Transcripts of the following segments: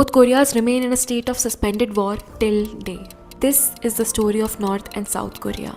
Both Koreas remain in a state of suspended war till day. This is the story of North and South Korea.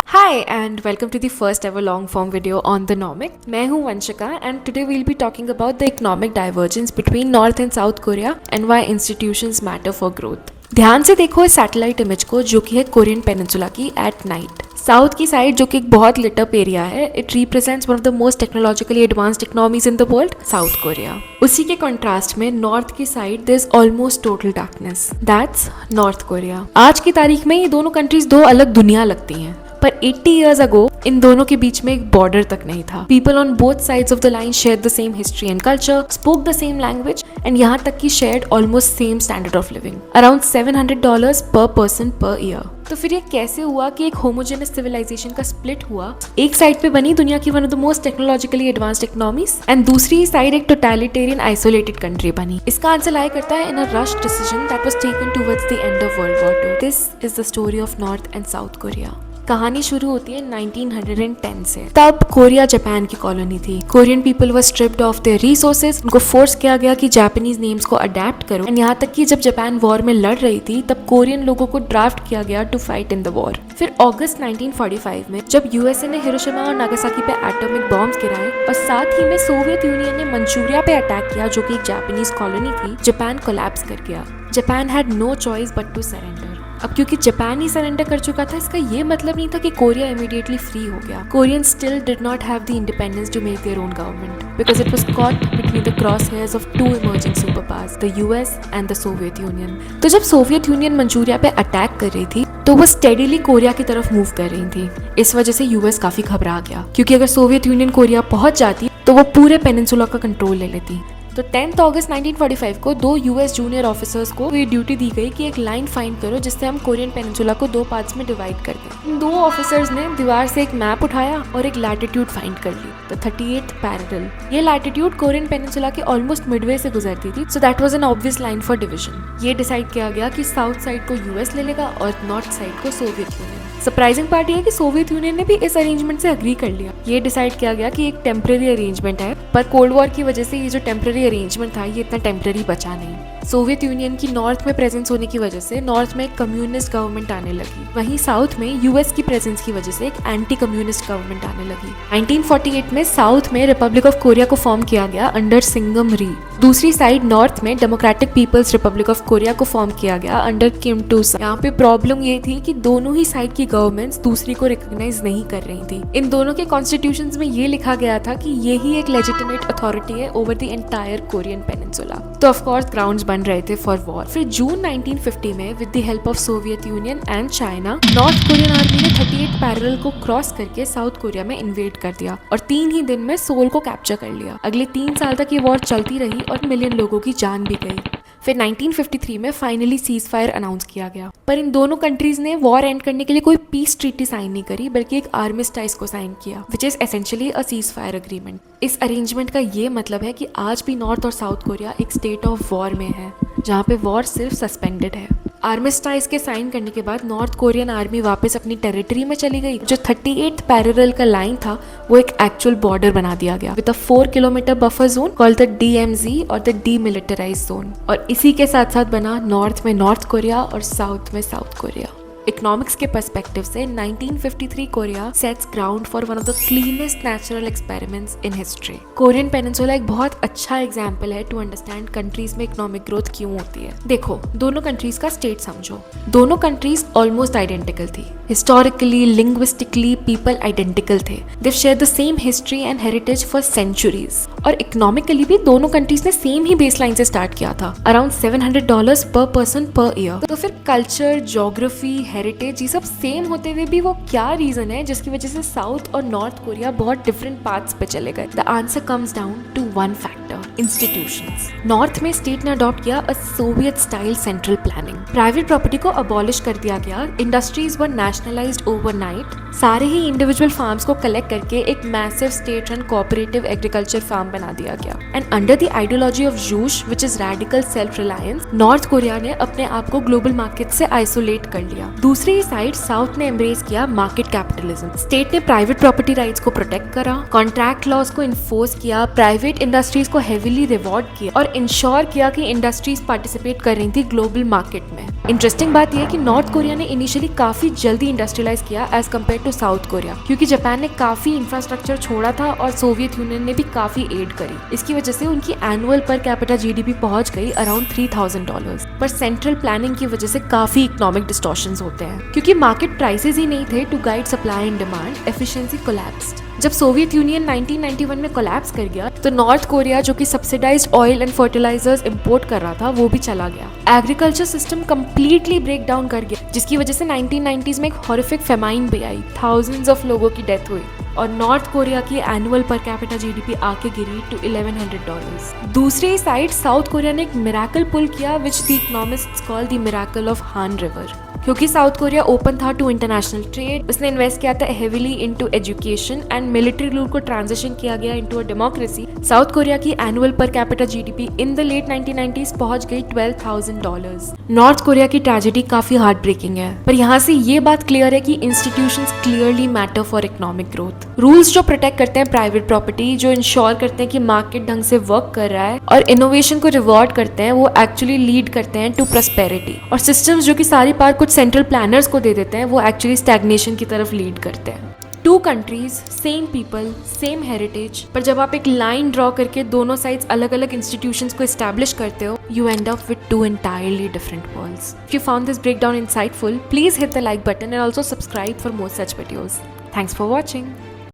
Hi and welcome to the first ever long form video on the Nomic. मैं हूँ Vanshika and today we'll be talking about the economic divergence between North and South Korea and why institutions matter for growth. ध्यान से देखो इस satellite image को जो कि है कोरियन पेनिनसुला की एट नाइट। साउथ की साइड जो कि एक बहुत लिट अप एरिया है, it represents one of the most technologically advanced economies in the world, South Korea. उसी के कंट्रास्ट में नॉर्थ की side there is almost total darkness, that's North Korea. आज की तारीख में ये दोनों कंट्रीज दो अलग दुनिया लगती हैं, पर 80 years ago इन दोनों के बीच में एक बॉर्डर तक नहीं था। People on both sides of the line share the same history and culture, spoke the same language and यहाँ तक कि shared almost same standard of living, around $700 पर पर्सन पर ईयर। तो फिर ये कैसे हुआ कि एक होमोजेनस सिविलाइजेशन का स्प्लिट हुआ? एक साइड पे बनी दुनिया की one of the most technologically advanced economies and दूसरी साइड एक टोटलिटेरियन आइसोलेटेड कंट्री बनी। इसका आंसर लाई करता है in a rush decision that was taken towards the end of world war II। This is the story of North and South Korea. कहानी शुरू होती है 1910 से। तब कोरिया जापान की कॉलोनी थी। Korean people were stripped of their resources. उनको force किया गया कि जापानीज नेम्स को अडेप्ट करो एंड यहाँ तक कि जब जापान वॉर में लड़ रही थी तब कोरियन लोगों को ड्राफ्ट किया गया to fight in the war. फिर अगस्त 1945 में जब यूएसए ने हिरोशिमा और नागासाकी पे एटॉमिक बॉम्ब्स गिराए और साथ ही में सोवियत यूनियन ने मंचूरिया पे अटैक किया जो कि एक जापानीज कॉलोनी थी, जापान कोलैप्स कर गया। Japan had no choice but to surrender. अब क्योंकि जापान ही सरेंडर कर चुका था, इसका ये मतलब नहीं था कि कोरिया इमीडिएटली फ्री हो गया। Korean still did not have the independence to make their own government because it was caught between the crosshairs of two emerging superpowers, the US and the Soviet Union. तो जब Soviet Union Manchuria पे attack कर रही थी तो वो steadily Korea की तरफ मूव कर रही थी। इस वजह से यूएस काफी घबरा गया क्योंकि अगर सोवियत यूनियन कोरिया पहुंच जाती तो वो पूरे पेनिनसुला का कंट्रोल ले लेती। तो 10 अगस्त 1945 को दो यूएस जूनियर ऑफिसर्स को ये ड्यूटी दी गई कि एक लाइन फाइंड करो जिससे हम कोरियन पेनिनसुला को दो पार्ट्स में डिवाइड कर दें। इन दो ऑफिसर्स ने दीवार से एक मैप उठाया और एक लैटिट्यूड फाइंड कर ली, द 38th पैरेलल। ये लैटिट्यूड कोरियन पेनिनसुला के ऑलमोस्ट मिडवे से गुजरती थी, so that was an obvious line for division. ये डिसाइड किया गया कि साउथ साइड को यूएस ले लेगा और नॉर्थ साइड को सोवियत यूनियन। सरप्राइजिंग पार्ट ये है कि सोवियत यूनियन ने भी इस अरेंजमेंट से अग्री कर लिया। ये डिसाइड किया गया कि एक टेम्पररी अरेंजमेंट है, पर कोल्ड वॉर की वजह से ये जो टेम्पररी अरेंजमेंट था ये इतना टेम्पररी बचा नहीं। सोवियत यूनियन की नॉर्थ में प्रेजेंस होने की वजह से नॉर्थ में एक कम्युनिस्ट गवर्नमेंट आने लगी, वहीं साउथ में यूएस की प्रेजेंस की वजह से एक एंटी कम्युनिस्ट गवर्नमेंट आने लगी। 1948 में साउथ में रिपब्लिक ऑफ कोरिया को फॉर्म किया गया अंडर सिंगम री। दूसरी साइड नॉर्थ में Democratic People's Republic of Korea को फॉर्म किया गया अंडर किम टू सा। यहाँ पे प्रॉब्लम ये थी कि दोनों ही साइड की गवर्नमेंट्स दूसरी को रिकॉग्नाइज नहीं कर रही थी। इन दोनों के कॉन्स्टिट्यूशंस में ये लिखा गया था कि ये ही एक लेजिटिमेट अथॉरिटी है over the entire Korean peninsula. तो ऑफ कोर्स ग्राउंड्स बन रहे थे फॉर वॉर। फिर जून 1950 में with the help of Soviet union and China, north Korean army ने 38 पैरेलल को क्रॉस करके साउथ कोरिया में इन्वेड कर दिया और 3 ही दिन में सोल को कैप्चर कर लिया। अगले 3 साल तक ये वॉर चलती रही और मिलियन लोगों की जान भी गई। फिर 1953 में फाइनली सीज फायर अनाउंस किया गया, पर इन दोनों कंट्रीज ने वॉर एंड करने के लिए कोई पीस ट्रीटी साइन नहीं करी बल्कि एक आर्मिस्टाइज को साइन किया, which is essentially a cease fire agreement. इस अरेंजमेंट का ये मतलब है कि आज भी नॉर्थ और साउथ कोरिया एक स्टेट ऑफ वॉर में है जहाँ पे वॉर सिर्फ सस्पेंडेड है। आर्मिस्टाइज के साइन करने के बाद नॉर्थ कोरियन आर्मी वापस अपनी टेरिटरी में चली गई। जो 38th पैरेलल का लाइन था वो एक एक्चुअल बॉर्डर बना दिया गया with a 4 kilometre buffer zone called the DMZ और द डीमिलिटराइज्ड जोन। और इसी के साथ साथ बना नॉर्थ में नॉर्थ कोरिया और साउथ में साउथ कोरिया। इकोनॉमिक्स के पर्सपेक्टिव से 1953 Korea sets ground for one of the cleanest natural experiments in history. Korean peninsula एक बहुत अच्छा एग्जांपल है टू अंडरस्टैंड कंट्रीज में इकोनॉमिक ग्रोथ क्यों होती है। देखो, दोनों कंट्रीज का स्टेट समझो। दोनों कंट्रीज ऑलमोस्ट आइडेंटिकल थी। हिस्टोरिकली, लिंग्विस्टिकली पीपल आइडेंटिकल थे। They share the same history and heritage for centuries. और इकोनॉमिकली भी दोनों कंट्रीज ने सेम ही बेस लाइन से स्टार्ट किया था, अराउंड $700 पर पर्सन पर ईयर। तो फिर कल्चर, ज्योग्राफी, हेरिटेज ये सब सेम होते हुए भी वो क्या रीजन है जिसकी वजह से साउथ और नॉर्थ कोरिया बहुत डिफरेंट पाथ्स पे चले गए? The answer comes down to one factor, institutions. North में स्टेट ने अडॉप्ट किया a Soviet style central planning. Private property को अबॉलिश कर दिया गया। Industries were nationalised overnight. सारे ही इंडिविजुअल फार्म्स को कलेक्ट करके एक massive state run cooperative agriculture farm बना दिया गया। And under the ideology of Juche which is radical self Reliance, north Korea ने अपने आप को ग्लोबल मार्केट से आइसोलेट कर लिया। दूसरी साइड साउथ ने एम्ब्रेस किया मार्केट कैपिटलिज्म। स्टेट ने प्राइवेट प्रॉपर्टी राइट्स को प्रोटेक्ट करा, कॉन्ट्रैक्ट लॉज को इन्फोर्स किया, प्राइवेट इंडस्ट्रीज को हेवी हेविली रिवॉर्ड किया और इंश्योर किया कि इंडस्ट्रीज पार्टिसिपेट कर रही थी ग्लोबल मार्केट में। इंटरेस्टिंग बात यह है कि नॉर्थ कोरिया ने इनिशियली काफी जल्दी इंडस्ट्रियलाइज किया as compared to South Korea, क्योंकि जापान ने काफी इंफ्रास्ट्रक्चर छोड़ा था और सोवियत यूनियन ने भी काफी एड करी। इसकी वजह से उनकी एनुअल पर कैपिटा जीडीपी पहुंच गई अराउंड $3,000। पर सेंट्रल प्लानिंग की वजह से काफी इकोनॉमिक डिस्टॉर्शंस होते हैं, क्योंकि मार्केट प्राइसेस ही नहीं थे to guide supply and demand, efficiency collapsed. जब सोवियत यूनियन 1991 में कोलैप्स कर गया तो नॉर्थ कोरिया, जो कि subsidised oil and fertilisers import कर रहा था, वो भी चला गया। Agriculture system completely break down कर गया, जिसकी वजह से 1990s में एक हॉरिफिक फेमाइन भी आई, थाउजेंड्स ऑफ लोगों की डेथ हुई और नॉर्थ कोरिया की एनुअल पर कैपिटा जीडीपी आके गिरी टू $1,100। दूसरी साइड साउथ कोरिया ने एक मिरेकल पुल किया which the economists call the miracle of Han River. क्योंकि साउथ कोरिया ओपन था टू इंटरनेशनल ट्रेड, उसने इन्वेस्ट किया था heavily into education and military rule को ट्रांजिशन किया गया into a democracy. South Korea की annual per capita GDP in the late 1990s पहुंच गई $12,000। नॉर्थ कोरिया की ट्रेजेडी काफी हार्ट ब्रेकिंग है, पर यहाँ से ये बात क्लियर है कि institutions clearly matter for economic growth. Rules जो प्रोटेक्ट करते हैं प्राइवेट प्रॉपर्टी, जो इंश्योर करते हैं कि मार्केट ढंग से वर्क कर रहा है और इनोवेशन को रिवॉर्ड करते हैं, वो एक्चुअली लीड करते हैं टू प्रॉस्पेरिटी। और सिस्टम्स जो कि सारी पावर कुछ सेंट्रल प्लानर्स को दे देते हैं, वो एक्चुअली स्टैग्नेशन की तरफ लीड करते हैं। Two countries, same people, same heritage, पर जब आप एक लाइन ड्रॉ करके दोनों साइड्स अलग अलग इंस्टीट्यूशंस को एस्टैब्लिश करते हो, you end up with two entirely different worlds. If you found this breakdown insightful, please hit the like button and also subscribe for more such videos. Thanks for watching.